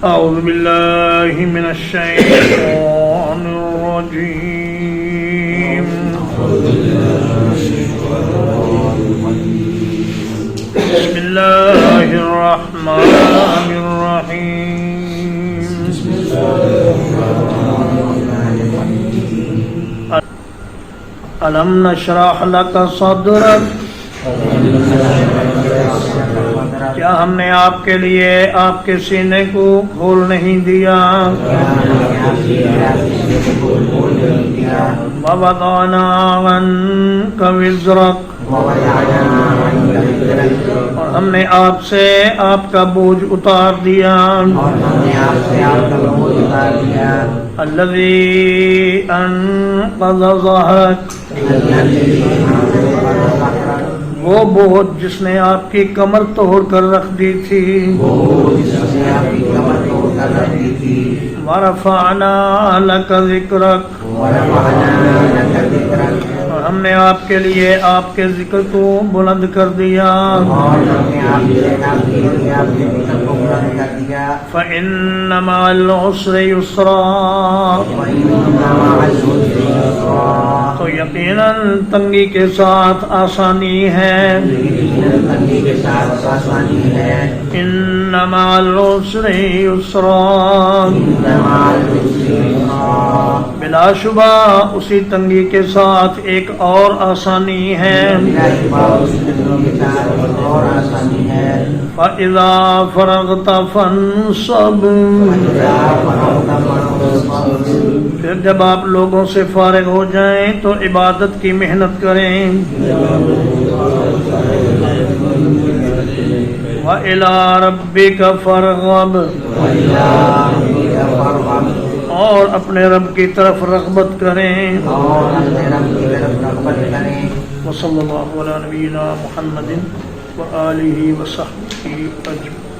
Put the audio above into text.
أعوذ بالله من الشيطان الرجيم بسم الله الرحمن الرحيم ألم نشرح لك صدرك کیا ہم نے آپ کے لیے آپ کے سینے کو کھول نہیں دیا؟ وَوَضَعْنَا عَنْكَ وِزْرَكَ اور ہم نے آپ سے آپ کا بوجھ اتار دیا. الذي انقض ظهرك وہ بوجھ جس نے آپ کی کمر توڑ کر رکھ دی تھی. وَرَفَعْنَا لَكَ ذِكْرَكَ اور ہم نے آپ کے لیے آپ کے ذکر کو بلند کر دیا. فَإِنَّ مَعَ الْعُسْرِ يُسْرًا تو یقیناً تنگی کے ساتھ آسانی ہے. إِنَّ مَعَ الْعُسْرِ يُسْرًا بلا شبہ اسی تنگی کے ساتھ ایک اور آسانی ہے. فَإِذَا فَرَغْتَ فَانْصَبْ پھر جب آپ لوگوں سے فارغ ہو جائیں تو عبادت کی محنت کریں. وَإِلَىٰ رَبِّكَ فَارْغَب اور اپنے رب کی طرف رغبت کریں. وصلی اللہ علی نبینا محمد وآلہ وصحبہ اجمعین.